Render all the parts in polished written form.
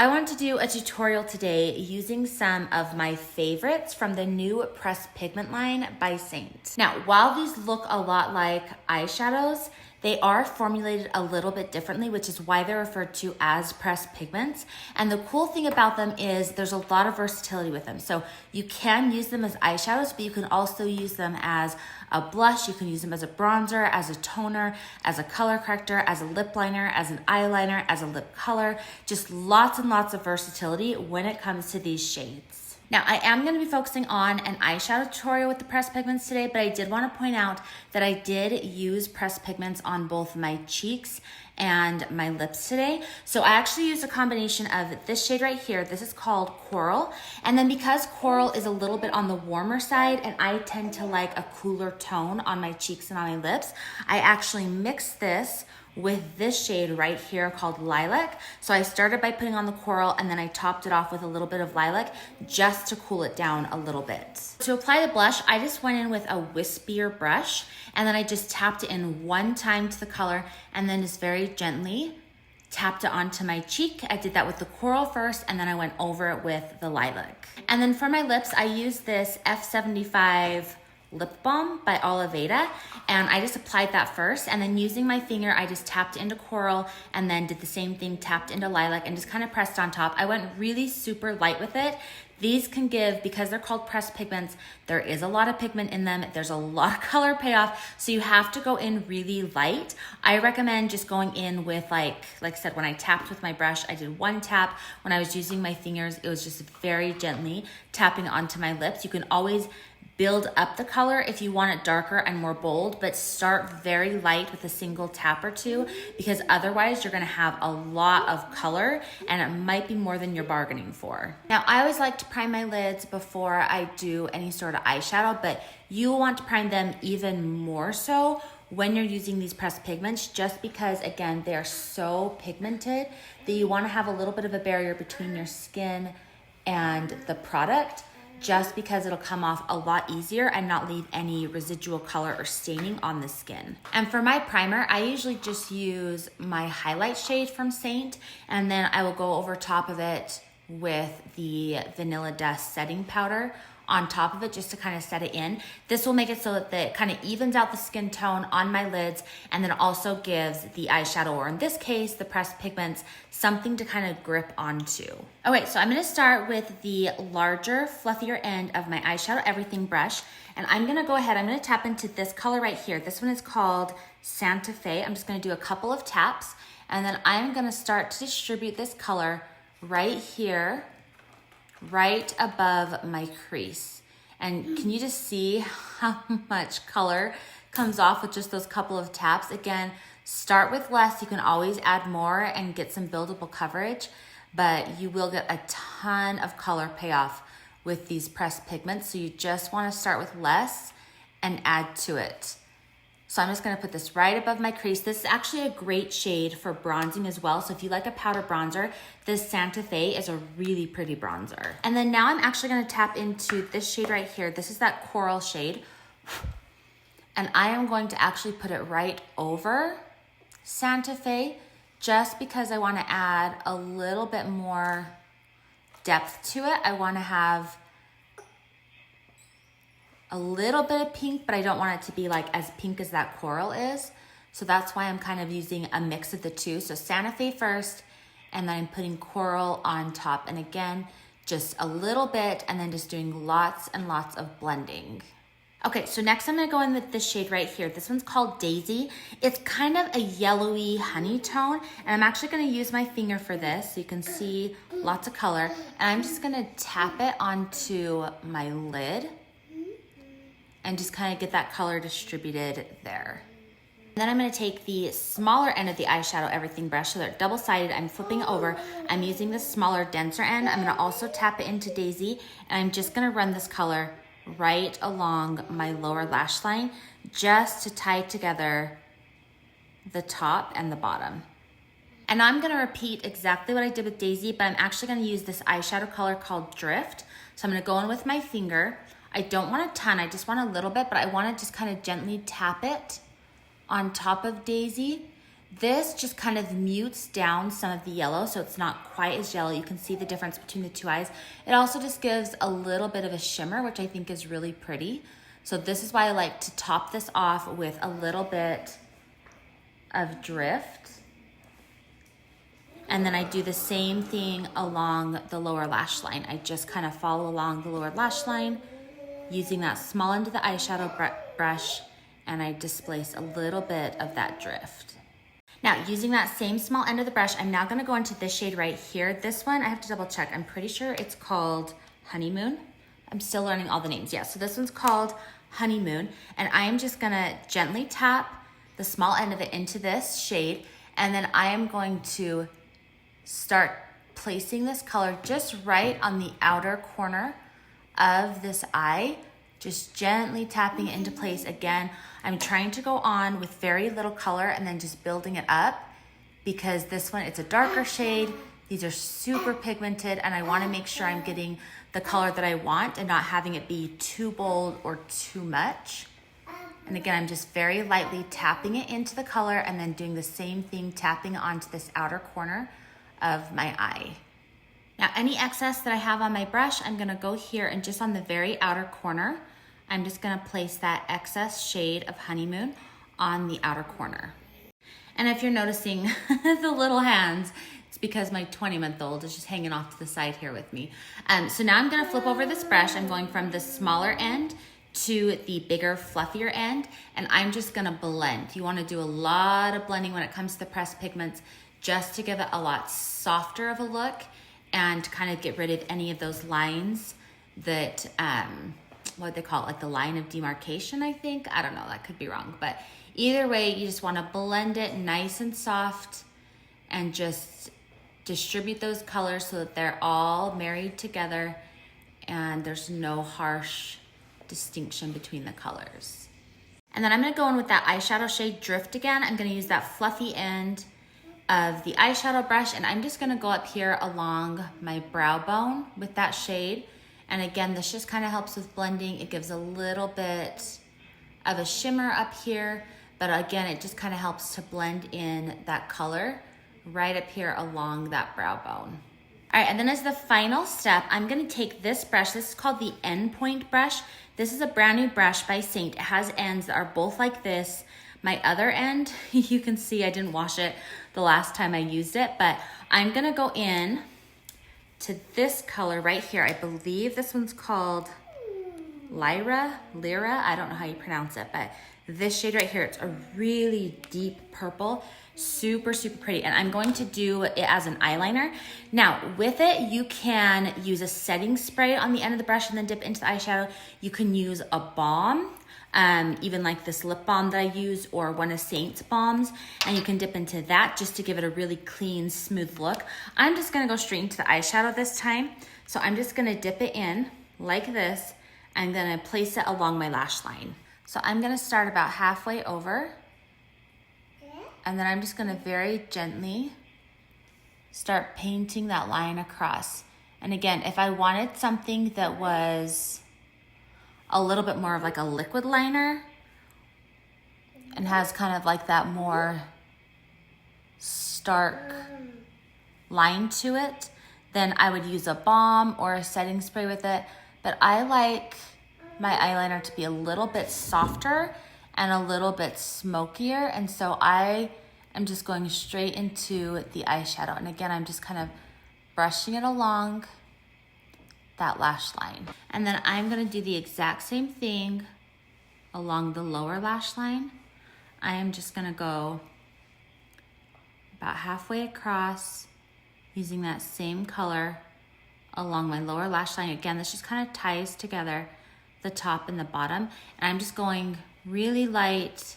I want to do a tutorial today using some of my favorites from the new Pressed Pigment line by Seint. Now, while these look a lot like eyeshadows, they are formulated a little bit differently, which is why they're referred to as pressed pigments. And the cool thing about them is there's a lot of versatility with them. So you can use them as eyeshadows, but you can also use them as a blush. You can use them as a bronzer, as a toner, as a color corrector, as a lip liner, as an eyeliner, as a lip color. Just lots and lots of versatility when it comes to these shades. Now, I am going to be focusing on an eyeshadow tutorial with the pressed pigments today, but I did want to point out that I did use pressed pigments on both my cheeks and my lips today. So I actually used a combination of this shade right here. This is called Coral. And then because Coral is a little bit on the warmer side and I tend to like a cooler tone on my cheeks and on my lips, I actually mixed this with this shade right here called Lilac. So I started by putting on the Coral and then I topped it off with a little bit of Lilac just to cool it down a little bit. To apply the blush, I just went in with a wispier brush and then I just tapped it in one time to the color and then just very gently tapped it onto my cheek. I did that with the Coral first and then I went over it with the Lilac. And then for my lips, I used this F75 lip balm by OLIVEDA, and I just applied that first, and then using my finger I just tapped into Coral and then did the same thing, tapped into Lilac and just kind of pressed on top. I went really super light with it. These can give, because they're called pressed pigments, there is a lot of pigment in them, there's a lot of color payoff, so you have to go in really light. I recommend just going in with like I said, when I tapped with my brush, I did one tap. When I was using my fingers, it was just very gently tapping onto my lips. You can always build up the color if you want it darker and more bold, but start very light with a single tap or two, because otherwise you're gonna have a lot of color and it might be more than you're bargaining for. Now, I always like to prime my lids before I do any sort of eyeshadow, but you want to prime them even more so when you're using these pressed pigments, just because, again, they're so pigmented that you wanna have a little bit of a barrier between your skin and the product, just because it'll come off a lot easier and not leave any residual color or staining on the skin. And for my primer, I usually just use my highlight shade from Seint, and then I will go over top of it with the Vanilla Dust setting powder on top of it just to kind of set it in. This will make it so that it kind of evens out the skin tone on my lids and then also gives the eyeshadow, or in this case, the pressed pigments, something to kind of grip onto. Okay, so I'm gonna start with the larger, fluffier end of my eyeshadow everything brush, and I'm gonna go ahead, I'm gonna tap into this color right here. This one is called Santa Fe. I'm just gonna do a couple of taps, and then I'm gonna start to distribute this color right here, right above my crease. And can you just see how much color comes off with just those couple of taps? Again, start with less. You can always add more and get some buildable coverage, but you will get a ton of color payoff with these pressed pigments. So you just want to start with less and add to it. So I'm just gonna put this right above my crease. This is actually a great shade for bronzing as well. So if you like a powder bronzer, this Santa Fe is a really pretty bronzer. And then now I'm actually gonna tap into this shade right here. This is that Coral shade. And I am going to actually put it right over Santa Fe, just because I wanna add a little bit more depth to it. I wanna have a little bit of pink, but I don't want it to be like as pink as that Coral is. So that's why I'm kind of using a mix of the two. So Santa Fe first, and then I'm putting Coral on top. And again, just a little bit, and then just doing lots and lots of blending. Okay, so next I'm gonna go in with this shade right here. This one's called Daisy. It's kind of a yellowy honey tone, and I'm actually gonna use my finger for this so you can see lots of color. And I'm just gonna tap it onto my lid and just kind of get that color distributed there. And then I'm gonna take the smaller end of the eyeshadow everything brush, so they're double-sided. I'm flipping it over. I'm using the smaller, denser end. I'm gonna also tap it into Daisy, and I'm just gonna run this color right along my lower lash line, just to tie together the top and the bottom. And I'm gonna repeat exactly what I did with Daisy, but I'm actually gonna use this eyeshadow color called Drift. So I'm gonna go in with my finger. I don't want a ton, I just want a little bit, but I wanna just kind of gently tap it on top of Daisy, This just kind of mutes down some of the yellow, so it's not quite as yellow. You can see the difference between the two eyes. It also just gives a little bit of a shimmer, which I think is really pretty. So this is why I like to top this off with a little bit of drift. And then I do the same thing along the lower lash line. I just kind of follow along the lower lash line using that small end of the eyeshadow brush, and I displace a little bit of that drift. Now, using that same small end of the brush, I'm now gonna go into this shade right here. This one, I have to double check. I'm pretty sure it's called Honeymoon. I'm still learning all the names. Yeah, so this one's called Honeymoon, and I am just gonna gently tap the small end of it into this shade, and then I am going to start placing this color just right on the outer corner of this eye, just gently tapping it into place. Again, I'm trying to go on with very little color and then just building it up, because this one, it's a darker shade. These are super pigmented, and I wanna make sure I'm getting the color that I want and not having it be too bold or too much. And again, I'm just very lightly tapping it into the color and then doing the same thing, tapping onto this outer corner of my eye. Now, any excess that I have on my brush, I'm gonna go here and just on the very outer corner, I'm just gonna place that excess shade of Honeymoon on the outer corner. And if you're noticing the little hands, it's because my 20-month-old is just hanging off to the side here with me. So now I'm gonna flip over this brush. I'm going from the smaller end to the bigger, fluffier end, and I'm just gonna blend. You wanna do a lot of blending when it comes to the pressed pigments, just to give it a lot softer of a look and kind of get rid of any of those lines that, what they call it, like the line of demarcation, I think. I don't know, that could be wrong. But either way, you just wanna blend it nice and soft and just distribute those colors so that they're all married together and there's no harsh distinction between the colors. And then I'm gonna go in with that eyeshadow shade Drift again. I'm gonna use that fluffy end of the eyeshadow brush, and I'm just gonna go up here along my brow bone with that shade. And again, this just kind of helps with blending. It gives a little bit of a shimmer up here, but again, it just kind of helps to blend in that color right up here along that brow bone. All right, and then as the final step, I'm gonna take this brush. This is called the Endpoint brush. This is a brand new brush by Seint. It has ends that are both like this. My other end, you can see I didn't wash it the last time I used it, but I'm gonna go in to this color right here. I believe this one's called LYRA, I don't know how you pronounce it, but this shade right here, it's a really deep purple, super, super pretty. And I'm going to do it as an eyeliner. Now with it, you can use a setting spray on the end of the brush and then dip into the eyeshadow. You can use a balm, even like this lip balm that I use, or one of Seint's balms, and you can dip into that just to give it a really clean, smooth look. I'm just gonna go straight into the eyeshadow this time. So I'm just gonna dip it in like this. I'm gonna place it along my lash line. So I'm gonna start about halfway over, and then I'm just gonna very gently start painting that line across. And again, if I wanted something that was a little bit more of like a liquid liner and has kind of like that more stark line to it, then I would use a balm or a setting spray with it. But I like my eyeliner to be a little bit softer and a little bit smokier, and so I am just going straight into the eyeshadow. And again, I'm just kind of brushing it along that lash line. And then I'm gonna do the exact same thing along the lower lash line. I am just gonna go about halfway across using that same color along my lower lash line. Again, this just kind of ties together the top and the bottom. And I'm just going really light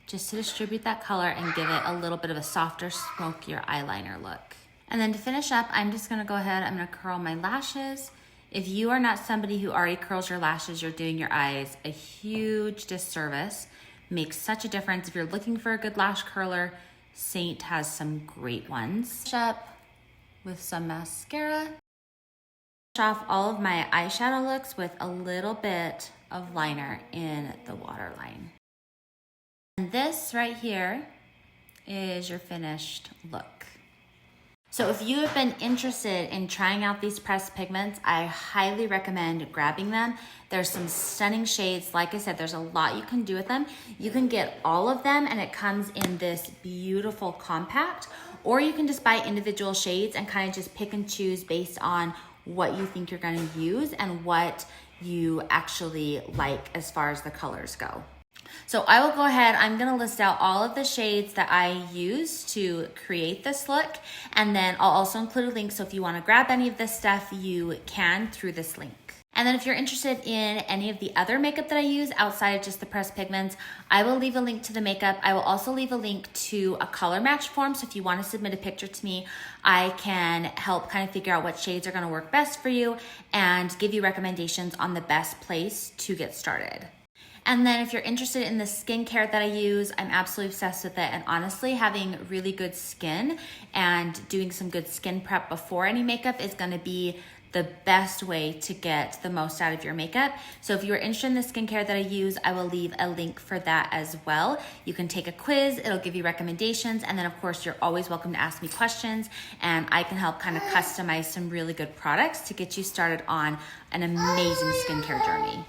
just to distribute that color and give it a little bit of a softer, smokier eyeliner look. And then to finish up, I'm just gonna go ahead, I'm gonna curl my lashes. If you are not somebody who already curls your lashes, you're doing your eyes a huge disservice. Makes such a difference. If you're looking for a good lash curler, Seint has some great ones. Finish up with some mascara. Finish off all of my eyeshadow looks with a little bit of liner in the waterline. And this right here is your finished look. So if you have been interested in trying out these pressed pigments, I highly recommend grabbing them. There's some stunning shades. Like I said, there's a lot you can do with them. You can get all of them and it comes in this beautiful compact, or you can just buy individual shades and kind of just pick and choose based on what you think you're gonna use and what you actually like as far as the colors go. So I will go ahead, I'm gonna list out all of the shades that I use to create this look, and then I'll also include a link, so if you wanna grab any of this stuff, you can through this link. And then if you're interested in any of the other makeup that I use outside of just the pressed pigments, I will leave a link to the makeup. I will also leave a link to a color match form, so if you wanna submit a picture to me, I can help kind of figure out what shades are gonna work best for you and give you recommendations on the best place to get started. And then if you're interested in the skincare that I use, I'm absolutely obsessed with it. And honestly, having really good skin and doing some good skin prep before any makeup is gonna be the best way to get the most out of your makeup. So if you're interested in the skincare that I use, I will leave a link for that as well. You can take a quiz, it'll give you recommendations, and then of course you're always welcome to ask me questions, and I can help kind of customize some really good products to get you started on an amazing skincare journey.